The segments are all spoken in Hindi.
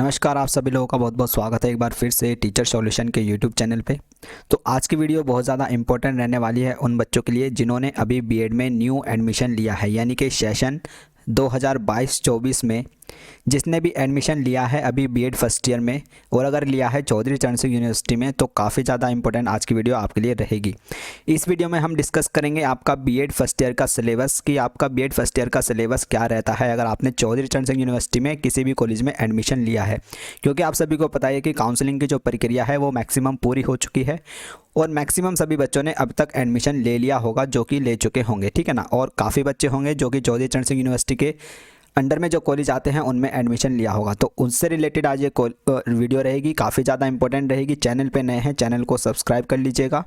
नमस्कार, आप सभी लोगों का बहुत बहुत स्वागत है एक बार फिर से टीचर सॉल्यूशन के यूट्यूब चैनल पे। तो आज की वीडियो बहुत ज़्यादा इंपॉर्टेंट रहने वाली है उन बच्चों के लिए जिन्होंने अभी बीएड में न्यू एडमिशन लिया है, यानी कि सेशन 2022-24 में जिसने भी एडमिशन लिया है अभी बीएड फर्स्ट ईयर में और अगर लिया है चौधरी चरण सिंह यूनिवर्सिटी में, तो काफ़ी ज़्यादा इंपॉर्टेंट आज की वीडियो आपके लिए रहेगी। इस वीडियो में हम डिस्कस करेंगे आपका बीएड फर्स्ट ईयर का सिलेबस, कि आपका बीएड फर्स्ट ईयर का सिलेबस क्या रहता है अगर आपने चौधरी चरण सिंह यूनिवर्सिटी में किसी भी कॉलेज में एडमिशन लिया है। क्योंकि आप सभी को पता है कि काउंसलिंग की जो प्रक्रिया है वो मैक्सिमम पूरी हो चुकी है और मैक्सिमम सभी बच्चों ने अब तक एडमिशन ले लिया होगा, जो कि ले चुके होंगे, ठीक है ना। और काफ़ी बच्चे होंगे जो कि चौधरी चरण सिंह यूनिवर्सिटी के अंडर में जो कॉलेज आते हैं उनमें एडमिशन लिया होगा। तो उनसे रिलेटेड आज ये वीडियो रहेगी, काफ़ी ज़्यादा इंपॉर्टेंट रहेगी। चैनल पे नए हैं, चैनल को सब्सक्राइब कर लीजिएगा,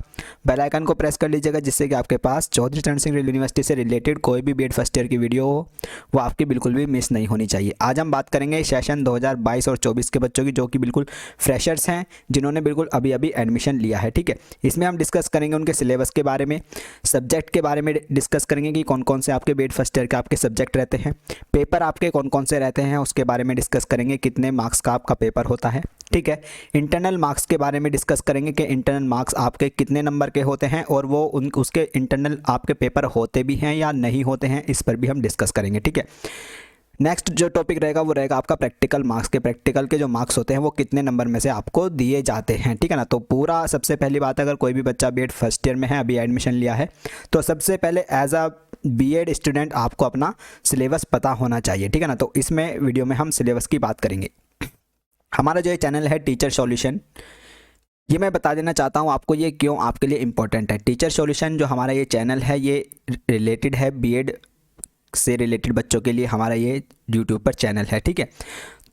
बेल आइकन को प्रेस कर लीजिएगा, जिससे कि आपके पास चौधरी चरण सिंह यूनिवर्सिटी से रिलेटेड कोई भी बीएड फर्स्ट ईयर की वीडियो हो वो आपकी बिल्कुल भी मिस नहीं होनी चाहिए। आज हम बात करेंगे सेशन 2022 और 24 के बच्चों की, जो कि बिल्कुल फ्रेशर्स हैं, जिन्होंने बिल्कुल अभी अभी एडमिशन लिया है, ठीक है। इसमें हम डिस्कस करेंगे उनके सिलेबस के बारे में, सब्जेक्ट के बारे में डिस्कस करेंगे कि कौन कौन से आपके बीएड फर्स्ट ईयर के आपके सब्जेक्ट रहते हैं, पेपर आपके कौन कौन से रहते हैं उसके बारे में डिस्कस करेंगे, कितने मार्क्स का आपका पेपर होता है, ठीक है। इंटरनल मार्क्स के बारे में डिस्कस करेंगे कि इंटरनल मार्क्स आपके कितने नंबर के होते हैं और वो उसके इंटरनल आपके पेपर होते भी हैं या नहीं होते हैं, इस पर भी हम डिस्कस करेंगे, ठीक है। नेक्स्ट जो टॉपिक रहेगा वो रहेगा आपका प्रैक्टिकल मार्क्स के। प्रैक्टिकल के जो मार्क्स होते हैं वो कितने नंबर में से आपको दिए जाते हैं, ठीक है ना। तो पूरा सबसे पहली बात, अगर कोई भी बच्चा बीएड फर्स्ट ईयर में है, अभी एडमिशन लिया है, तो सबसे पहले एज अ बीएड स्टूडेंट आपको अपना सिलेबस पता होना चाहिए, ठीक है ना। तो इसमें वीडियो में हम सिलेबस की बात करेंगे। हमारा जो ये चैनल है टीचर सॉल्यूशन, ये मैं बता देना चाहता हूँ आपको ये क्यों आपके लिए इम्पोर्टेंट है। टीचर सॉल्यूशन जो हमारा ये चैनल है ये रिलेटेड है बीएड से रिलेटेड बच्चों के लिए, हमारा ये यूट्यूब पर चैनल है, ठीक है।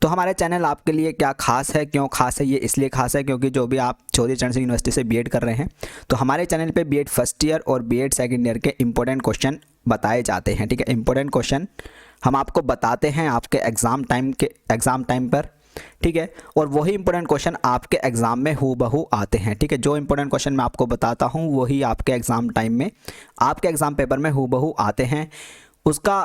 तो हमारा चैनल आपके लिए क्या खास है, क्यों खास है, ये इसलिए खास है क्योंकि जो भी आप चौधरी चरण सिंह यूनिवर्सिटी से बीएड कर रहे हैं, तो हमारे चैनल पे बीएड फर्स्ट ईयर और बीएड सेकंड ईयर के इंपॉर्टेंट क्वेश्चन बताए जाते हैं, ठीक है। इंपॉर्टेंट क्वेश्चन हम आपको बताते हैं आपके एग्ज़ाम टाइम पर, ठीक है। और वही इंपॉर्टेंट क्वेश्चन आपके एग्ज़ाम में हूबहू आते हैं, ठीक है। जो इंपॉर्टेंट क्वेश्चन मैं आपको बताता हूँ वही आपके एग्ज़ाम टाइम में आपके एग्ज़ाम पेपर में हूबहू आते हैं। उसका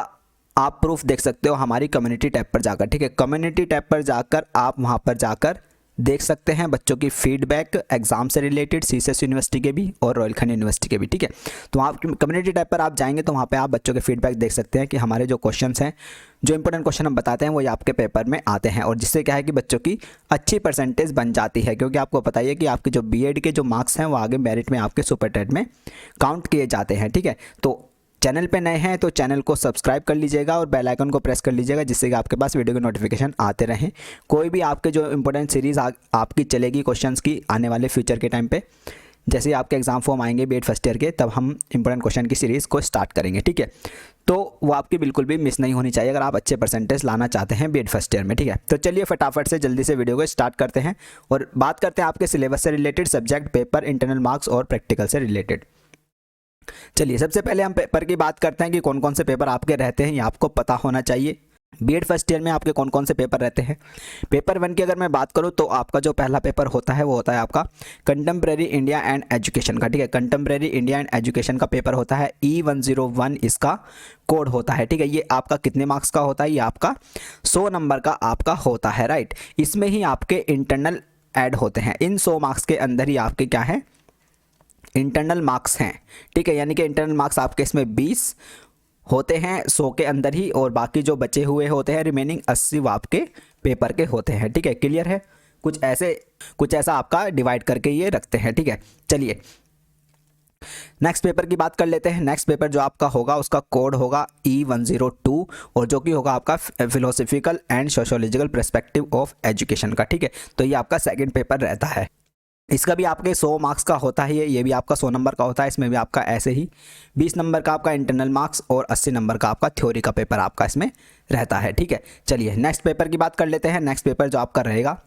आप प्रूफ देख सकते हो हमारी कम्युनिटी टैब पर जाकर, ठीक है। कम्युनिटी टैब पर जाकर आप वहाँ पर जाकर देख सकते हैं बच्चों की फीडबैक एग्जाम से रिलेटेड, सीएसएस यूनिवर्सिटी के भी और रोहिलखंड यूनिवर्सिटी के भी, ठीक है। तो आप कम्युनिटी टैब पर आप जाएंगे तो वहाँ पे आप बच्चों के फीडबैक देख सकते हैं कि हमारे जो क्वेश्चंस हैं, जो इंपॉर्टेंट क्वेश्चन हम बताते हैं वो ये आपके पेपर में आते हैं, और जिससे क्या है कि बच्चों की अच्छी परसेंटेज बन जाती है। क्योंकि आपको पता ही है कि आपके जो बीएड के जो मार्क्स हैं वो आगे मेरिट में आपके सुपर टेट में काउंट किए जाते हैं, ठीक है। तो चैनल पे नए हैं तो चैनल को सब्सक्राइब कर लीजिएगा और बेल आइकन को प्रेस कर लीजिएगा, जिससे कि आपके पास वीडियो के नोटिफिकेशन आते रहें। कोई भी आपके जो इंपॉर्टेंट सीरीज़ आपकी चलेगी क्वेश्चंस की आने वाले फ्यूचर के टाइम पे, जैसे ही आपके एग्जाम फॉर्म आएंगे बीएड फर्स्ट ईयर के, तब हम इंपॉर्टेंट क्वेश्चन की सीरीज़ को स्टार्ट करेंगे, ठीक है। तो वो आपकी बिल्कुल भी मिस नहीं होनी चाहिए अगर आप अच्छे परसेंटेज लाना चाहते हैं बीएड फर्स्ट ईयर में, ठीक है। तो चलिए फटाफट से जल्दी से वीडियो को स्टार्ट करते हैं और बात करते हैं आपके सिलेबस से related, subject, paper, internal marks और प्रैक्टिकल से रिलेटेड। चलिए सबसे पहले हम पेपर की बात करते हैं कि कौन कौन से पेपर आपके रहते हैं, ये आपको पता होना चाहिए। बीएड फर्स्ट ईयर में आपके कौन कौन से पेपर रहते हैं। पेपर 1 की अगर मैं बात करूं तो आपका जो पहला पेपर होता है वो होता है आपका कंटेम्प्रेरी इंडिया एंड एजुकेशन का, ठीक है। कंटेम्प्रेरी इंडिया एंड एजुकेशन का पेपर होता है E101, इसका कोड होता है, ठीक है। ये आपका कितने मार्क्स का होता है, ये आपका 100 नंबर का आपका होता है, राइट। इसमें ही आपके इंटरनल ऐड होते हैं, इन 100 मार्क्स के अंदर ही आपके क्या है, इंटरनल मार्क्स हैं, ठीक है। यानी कि इंटरनल मार्क्स आपके इसमें 20 होते हैं 100 के अंदर ही, और बाकी जो बचे हुए होते हैं रिमेनिंग 80 वो आपके पेपर के होते हैं, ठीक है। क्लियर है, कुछ ऐसा आपका डिवाइड करके ये रखते हैं, ठीक है। चलिए नेक्स्ट पेपर की बात कर लेते हैं। नेक्स्ट पेपर जो आपका होगा उसका कोड होगा E102, और जो कि होगा आपका philosophical and sociological perspective of education का, ठीक है। तो ये आपका सेकंड पेपर रहता है। इसका भी आपके 100 मार्क्स का होता है, ये भी आपका 100 नंबर का होता है। इसमें भी आपका ऐसे ही 20 नंबर का आपका इंटरनल मार्क्स और 80 नंबर का आपका थ्योरी का पेपर आपका इसमें रहता है, ठीक है। चलिए नेक्स्ट पेपर की बात कर लेते हैं। नेक्स्ट पेपर जो आपका रहेगा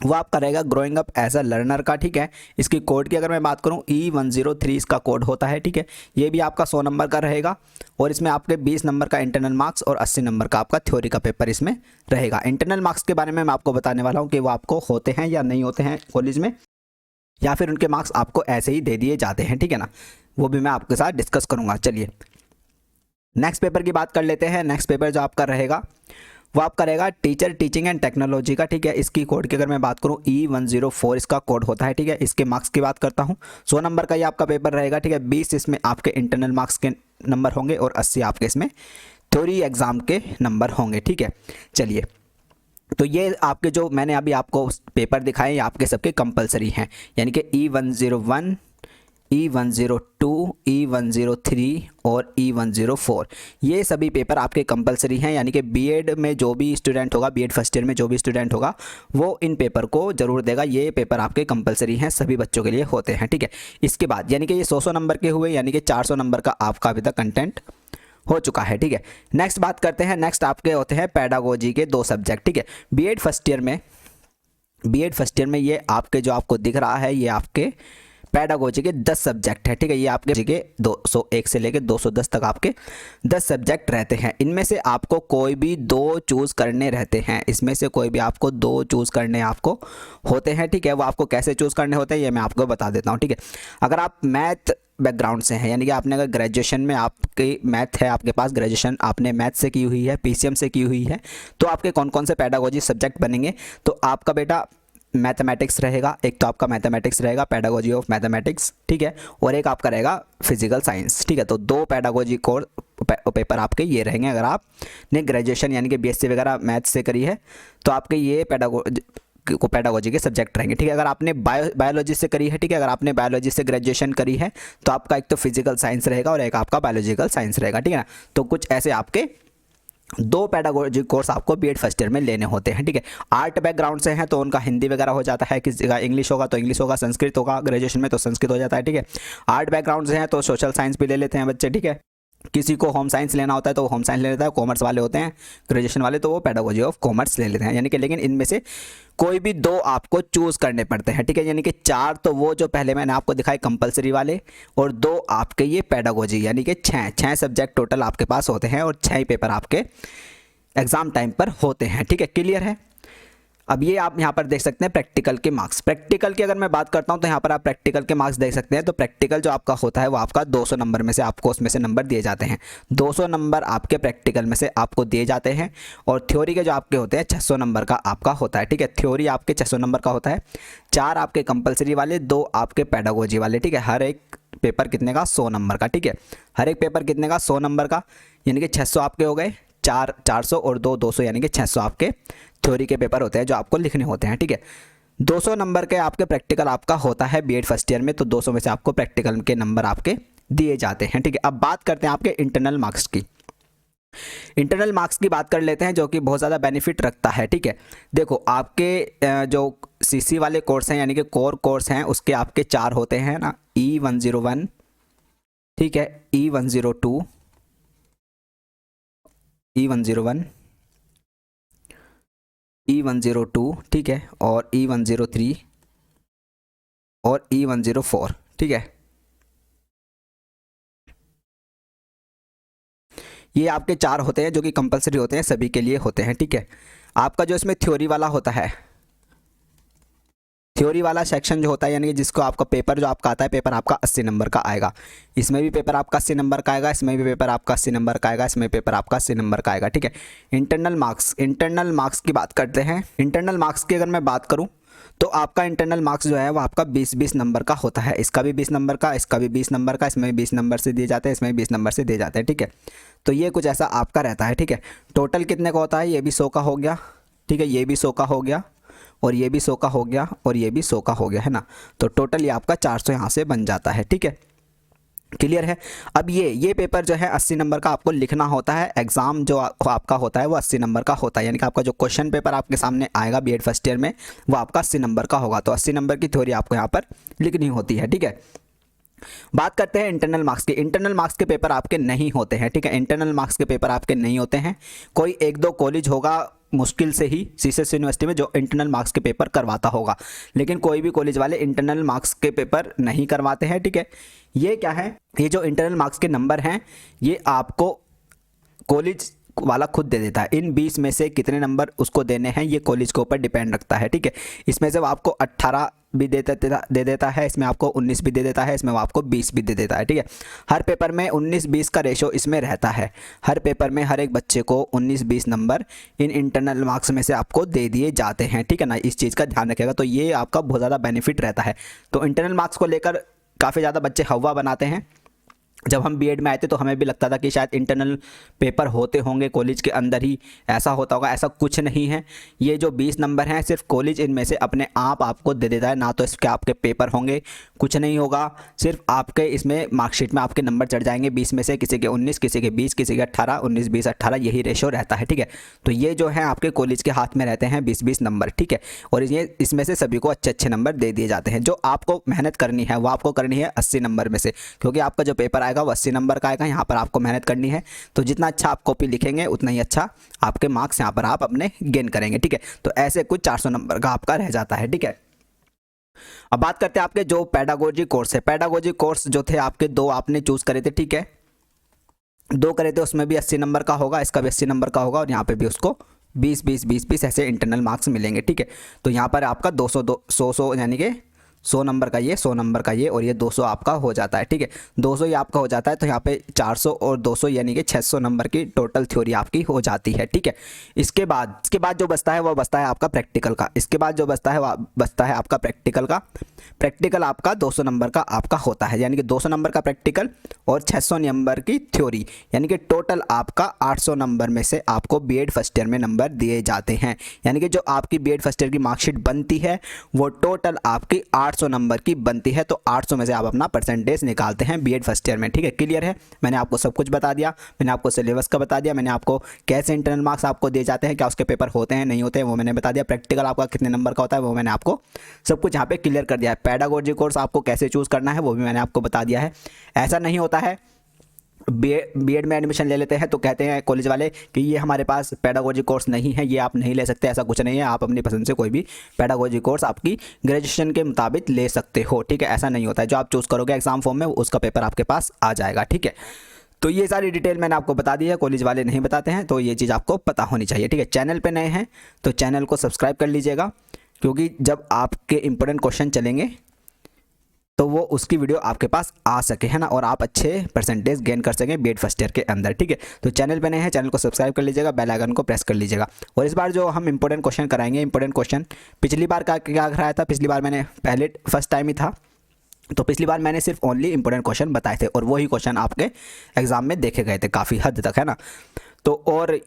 वो आपका रहेगा growing up as a learner का, ठीक है। इसकी कोड की अगर मैं बात करूं E103 इसका कोड होता है, ठीक है। ये भी आपका 100 नंबर का रहेगा, और इसमें आपके 20 नंबर का इंटरनल मार्क्स और 80 नंबर का आपका थ्योरी का पेपर इसमें रहेगा। इंटरनल मार्क्स के बारे में मैं आपको बताने वाला हूँ कि वो आपको होते हैं या नहीं होते हैं कॉलेज में, या फिर उनके मार्क्स आपको ऐसे ही दे दिए जाते हैं, ठीक है ना। वो भी मैं आपके साथ डिस्कस करूंगा। चलिए नेक्स्ट पेपर की बात कर लेते हैं। नेक्स्ट पेपर जो आपका रहेगा वो आपका रहेगा टीचर टीचिंग एंड टेक्नोलॉजी का, ठीक है। इसकी कोड की अगर मैं बात करूँ E104 इसका कोड होता है, ठीक है। इसके मार्क्स की बात करता हूँ, 100 नंबर का ये आपका पेपर रहेगा, ठीक है। 20 इसमें आपके इंटरनल मार्क्स के नंबर होंगे और 80 आपके इसमें थ्योरी एग्जाम के नंबर होंगे, ठीक है। चलिए, तो ये आपके जो मैंने अभी आपको पेपर दिखाए, ये आपके सबके कंपलसरी हैं, यानी कि E101, E102, E103 और E104 ये सभी पेपर आपके कंपलसरी हैं, यानी कि बीएड में जो भी स्टूडेंट होगा, बीएड फर्स्ट ईयर में जो भी स्टूडेंट होगा वो इन पेपर को जरूर देगा। ये पेपर आपके कंपलसरी हैं, सभी बच्चों के लिए होते हैं, ठीक है। इसके बाद यानी कि ये 100 नंबर के हुए, यानी कि 400 नंबर का आपका अभी तक कंटेंट हो चुका है, ठीक है। नेक्स्ट बात करते हैं, नेक्स्ट आपके होते हैं पेडागोजी के 2 सब्जेक्ट, ठीक है। बीएड फर्स्ट ईयर में ये आपके जो आपको दिख रहा है, ये आपके पेडागोजी के 10 सब्जेक्ट है, ठीक है। ये आपके के 201 से लेकर 210 तक आपके 10 सब्जेक्ट रहते हैं। इनमें से आपको कोई भी 2 चूज़ करने रहते हैं, इसमें से कोई भी आपको 2 चूज़ करने आपको होते हैं, ठीक है। वो आपको कैसे चूज़ करने होते हैं ये मैं आपको बता देता हूँ, ठीक है। अगर आप मैथ बैकग्राउंड से हैं, यानी कि आपने अगर ग्रेजुएशन में आपकी मैथ है, आपके पास ग्रेजुएशन आपने मैथ से की हुई है, पीसीएम से की हुई है, तो आपके कौन कौन से पेडागोजी सब्जेक्ट बनेंगे, तो आपका बेटा मैथमेटिक्स रहेगा, एक तो आपका मैथमेटिक्स रहेगा, पेडागोजी ऑफ मैथमेटिक्स, ठीक है, और एक आपका रहेगा फिजिकल साइंस, ठीक है। तो 2 पेडागोजी कोर्स पेपर आपके ये रहेंगे। अगर आपने ग्रेजुएशन यानी कि बीएससी वगैरह मैथ से करी है तो आपके ये पेडागोजी के सब्जेक्ट रहेंगे, ठीक है। अगर आपने बायोलॉजी से करी है, ठीक है, अगर आपने बायोलॉजी से ग्रेजुएशन करी है तो आपका एक तो फिजिकल साइंस रहेगा और एक आपका बायोलॉजिकल साइंस रहेगा, ठीक है ना। तो कुछ ऐसे आपके 2 पेडागोजी कोर्स आपको बीएड फर्स्ट ईयर में लेने होते हैं, ठीक है। आर्ट बैकग्राउंड से हैं तो उनका हिंदी वगैरह हो जाता है, किसी जगह इंग्लिश होगा तो इंग्लिश होगा, संस्कृत होगा ग्रेजुएशन में तो संस्कृत हो जाता है, ठीक है। आर्ट बैकग्राउंड से हैं तो सोशल साइंस भी ले लेते हैं बच्चे, ठीक है। किसी को होम साइंस लेना होता है तो वो होम साइंस ले लेता है, कॉमर्स वाले होते हैं ग्रेजुएशन वाले तो वो पेडागोजी ऑफ कॉमर्स ले लेते हैं, यानी कि लेकिन इनमें से कोई भी 2 आपको चूज़ करने पड़ते हैं, ठीक है। यानी कि 4 तो वो जो पहले मैंने आपको दिखाए कंपलसरी वाले और 2 आपके ये पेडागोजी, यानी कि 6 सब्जेक्ट टोटल आपके पास होते हैं और 6 पेपर आपके एग्जाम टाइम पर होते हैं, ठीक है। क्लियर है। अब ये आप यहाँ पर देख सकते हैं प्रैक्टिकल के मार्क्स। प्रैक्टिकल की अगर मैं बात करता हूँ तो यहाँ पर आप प्रैक्टिकल के मार्क्स देख सकते हैं। तो प्रैक्टिकल जो आपका होता है वो आपका 200 नंबर में से आपको उसमें से नंबर दिए जाते हैं। 200 नंबर आपके प्रैक्टिकल में से आपको दिए जाते हैं और थ्योरी के जो आपके होते हैं 600 नंबर का आपका होता है, ठीक है। थ्योरी आपके 600 नंबर का होता है, 4 आपके कंपलसरी वाले, 2 आपके पेडागोजी वाले, ठीक है। हर एक पेपर कितने का 100 नंबर का, ठीक है। हर एक पेपर कितने का 100 नंबर का, यानी कि 600 आपके हो गए, 400 और 200 यानी कि 600 आपके थ्योरी के पेपर होते हैं जो आपको लिखने होते हैं, ठीक है। 200 नंबर के आपके प्रैक्टिकल आपका होता है बीएड फर्स्ट ईयर में, तो 200 में से आपको प्रैक्टिकल के नंबर आपके दिए जाते हैं, ठीक है। अब बात करते हैं आपके इंटरनल मार्क्स की। इंटरनल मार्क्स की बात कर लेते हैं जो कि बहुत ज़्यादा बेनिफिट रखता है, ठीक है। देखो आपके जो सीसी वाले कोर्स हैं यानी कि कोर कोर्स हैं उसके आपके 4 होते हैं ना, E101, ठीक है, E102, E101, E102, ठीक है, और E103 और E104, ठीक है। ये आपके 4 होते हैं जो कि कंपलसरी होते हैं, सभी के लिए होते हैं, ठीक है। आपका जो इसमें थ्योरी वाला होता है, थ्योरी वाला सेक्शन जो होता है यानी कि जिसको आपका पेपर जो आपका आता है, पेपर आपका 80 नंबर का आएगा। इसमें भी पेपर आपका 80 नंबर का आएगा, इसमें भी पेपर आपका 80 नंबर का आएगा, इसमें पेपर आपका 80 नंबर का आएगा, ठीक है। इंटरनल मार्क्स की बात करते हैं। इंटरनल मार्क्स की अगर मैं बात करूं तो आपका इंटरनल मार्क्स जो है वो आपका 20-20 नंबर का होता है। इसका भी 20 नंबर का, इसका भी 20 नंबर का, इसमें भी 20 नंबर से दिए जाते हैं, इसमें भी 20 नंबर से दिए जाते हैं, ठीक है। तो ये कुछ ऐसा आपका रहता है, ठीक है। टोटल कितने का होता है, ये भी 100 का हो गया, ठीक है, ये भी 100 का हो गया और ये भी 100 का हो गया और ये भी 100 का हो गया, है ना। तो टोटल ये आपका 400 यहाँ से बन जाता है, ठीक है। क्लियर है। अब ये पेपर जो है 80 नंबर का आपको लिखना होता है। एग्जाम जो आपका होता है वो 80 नंबर का होता है, यानी कि आपका जो क्वेश्चन पेपर आपके सामने आएगा बीएड फर्स्ट ईयर में वो आपका 80 नंबर का होगा। तो 80 नंबर की थ्योरी आपको यहाँ पर लिखनी होती है, ठीक है। बात करते हैं इंटरनल मार्क्स की। इंटरनल मार्क्स के पेपर आपके नहीं होते हैं, ठीक है। इंटरनल मार्क्स के पेपर आपके नहीं होते हैं। कोई 1-2 कॉलेज होगा मुश्किल से ही सीसीएस यूनिवर्सिटी में जो इंटरनल मार्क्स के पेपर करवाता होगा, लेकिन कोई भी कॉलेज वाले इंटरनल मार्क्स के पेपर नहीं करवाते हैं, ठीक है। ये क्या है, ये जो इंटरनल मार्क्स के नंबर हैं ये आपको कॉलेज वाला खुद दे देता है। इन 20 में से कितने नंबर उसको देने हैं ये कॉलेज के ऊपर डिपेंड रखता है, ठीक है। इसमें से वो आपको 18 भी दे देता है, इसमें आपको 19 भी दे देता है, इसमें वो आपको 20 भी दे देता है, ठीक है। हर पेपर में 19-20 का रेशो इसमें रहता है। हर पेपर में हर एक बच्चे को 19-20 नंबर इन इंटरनल मार्क्स में से आपको दे दिए जाते हैं, ठीक है ना। इस चीज़ का ध्यान रखिएगा, तो ये आपका बहुत ज़्यादा बेनिफिट रहता है। तो इंटरनल मार्क्स को लेकर काफ़ी ज़्यादा बच्चे हवा बनाते हैं। जब हम बीएड में आए थे तो हमें भी लगता था कि शायद इंटरनल पेपर होते होंगे कॉलेज के अंदर ही, ऐसा होता होगा। ऐसा कुछ नहीं है। ये जो 20 नंबर हैं सिर्फ कॉलेज इनमें से अपने आप आपको दे देता है, ना तो इसके आपके पेपर होंगे, कुछ नहीं होगा। सिर्फ आपके इसमें मार्कशीट में आपके नंबर चढ़ जाएंगे 20 में से, किसी के 19, किसी के 20, किसी के 18, 19, 20, 18, यही रेशो रहता है, ठीक है। तो ये जो है आपके कॉलेज के हाथ में रहते हैं 20-20 नंबर, ठीक है। और ये इसमें से सभी को अच्छे नंबर दे दिए जाते हैं। जो आपको मेहनत करनी है वो आपको करनी है 80 नंबर में से, क्योंकि आपका जो पेपर आएगा वो 80 नंबर का आएगा। यहाँ पर आपको मेहनत करनी है, तो जितना अच्छा आप कॉपी लिखेंगे उतना ही अच्छा आपके मार्क्स यहाँ पर आप अपने गेन करेंगे, ठीक है। तो ऐसे कुछ 400 नंबर का आपका रह जाता है, ठीक है। अब बात करते हैं आपके जो पेडागोजी कोर्स है। पेडागोजी कोर्स जो थे आपके 2 आपने चूज करे थे, ठीक है। 2 करे थे, उसमें भी 80 नंबर का होगा, इसका भी 80 नंबर का होगा, और यहाँ पे भी उसको 20-20 ऐसे इंटरनल मार्क्स मिलेंगे, ठीक है। तो यहाँ पर आपका 200 यानी कि 100 नंबर का ये, 100 नंबर का ये, और ये 200 आपका हो जाता है, ठीक है। 200 ये आपका हो जाता है, तो यहाँ पे 400 और 200 यानी कि 600 नंबर की टोटल थ्योरी आपकी हो जाती है, ठीक है। इसके बाद जो बचता है वो बचता है आपका प्रैक्टिकल का। इसके बाद जो बचता है वो बचता है आपका प्रैक्टिकल का। प्रैक्टिकल आपका 200 नंबर का आपका होता है, यानी कि 200 नंबर का प्रैक्टिकल और 600 नंबर की थ्योरी, यानी कि टोटल आपका 800 नंबर में से आपको बीएड फर्स्ट ईयर में नंबर दिए जाते हैं। यानी कि जो आपकी बीएड फर्स्ट ईयर की मार्कशीट बनती है वो टोटल आपकी 800 नंबर की बनती है। तो 800 में से आप अपना परसेंटेज निकालते हैं बीएड फर्स्ट ईयर में, ठीक है। क्लियर है? मैंने आपको सब कुछ बता दिया, मैंने आपको सिलेबस का बता दिया, मैंने आपको कैसे इंटरनल मार्क्स आपको दिए जाते हैं, क्या उसके पेपर होते हैं नहीं होते हैं वो मैंने बता दिया। प्रैक्टिकल आपका कितने नंबर का होता है वो मैंने आपको सब कुछ यहाँ पे क्लियर कर दिया है। पेडागोजी कोर्स आपको कैसे चूज़ करना है वो भी मैंने आपको बता दिया है। ऐसा नहीं होता है बीएड में एडमिशन ले लेते हैं तो कहते हैं कॉलेज वाले कि ये हमारे पास पेडागोजी कोर्स नहीं है, ये आप नहीं ले सकते। ऐसा कुछ नहीं है, आप अपनी पसंद से कोई भी पेडागोजी कोर्स आपकी ग्रेजुएशन के मुताबिक ले सकते हो, ठीक है। ऐसा नहीं होता है, जो आप चूज़ करोगे एग्जाम फॉर्म में उसका पेपर आपके पास आ जाएगा, ठीक है। तो ये सारी डिटेल मैंने आपको बता दी है, कॉलेज वाले नहीं बताते हैं, तो ये चीज़ आपको पता होनी चाहिए, ठीक है। चैनल पर नए हैं तो चैनल को सब्सक्राइब कर लीजिएगा, क्योंकि जब आपके इंपॉर्टेंट क्वेश्चन चलेंगे तो वो उसकी वीडियो आपके पास आ सके, है ना, और आप अच्छे परसेंटेज गेन कर सकें बीएड फर्स्ट ईयर के अंदर, ठीक है। तो चैनल पे नए हैं, चैनल को सब्सक्राइब कर लीजिएगा, बेल आइकन को प्रेस कर लीजिएगा। और इस बार जो हम इंपॉर्टेंट क्वेश्चन कराएंगे, इंपॉर्टेंट क्वेश्चन पिछली बार क्या कराया था, पिछली बार मैंने पहले फर्स्ट टाइम ही था, तो पिछली बार मैंने सिर्फ ओनली इंपॉर्टेंट क्वेश्चन बताए थे और वही क्वेश्चन आपके एग्जाम में देखे गए थे काफ़ी हद तक, है ना। तो और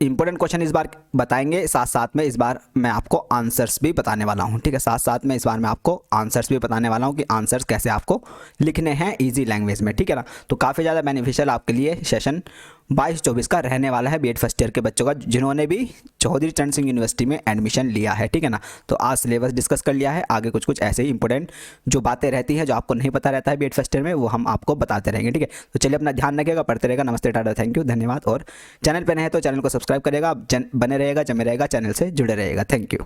इंपॉर्टेंट क्वेश्चन इस बार बताएंगे, साथ साथ में इस बार मैं आपको आंसर्स भी बताने वाला हूं, ठीक है। साथ साथ में इस बार मैं आपको आंसर्स भी बताने वाला हूं कि आंसर्स कैसे आपको लिखने हैं इजी लैंग्वेज में, ठीक है ना। तो काफ़ी ज़्यादा बेनिफिशियल आपके लिए सेशन 22-24 का रहने वाला है बीएड फर्स्ट ईयर के बच्चों का, जिन्होंने भी चौधरी चरण सिंह यूनिवर्सिटी में एडमिशन लिया है, ठीक है ना। तो आज सिलेबस डिस्कस कर लिया है, आगे कुछ ऐसे ही इंपॉर्टेंट जो बातें रहती हैं जो आपको नहीं पता रहता है बीएड फर्स्ट ईयर में, वो हम आपको बताते रहेंगे, ठीक है। तो चलिए अपना ध्यान रखिएगा, पढ़ते रहेगा। नमस्ते, टाटा, थैंक यू, धन्यवाद। और चैनल पर नए हैं तो चैनल को सब्सक्राइब करेगा, बने रहेगा, जमे रहेगा, चैनल से जुड़े रहेगा। Thank you.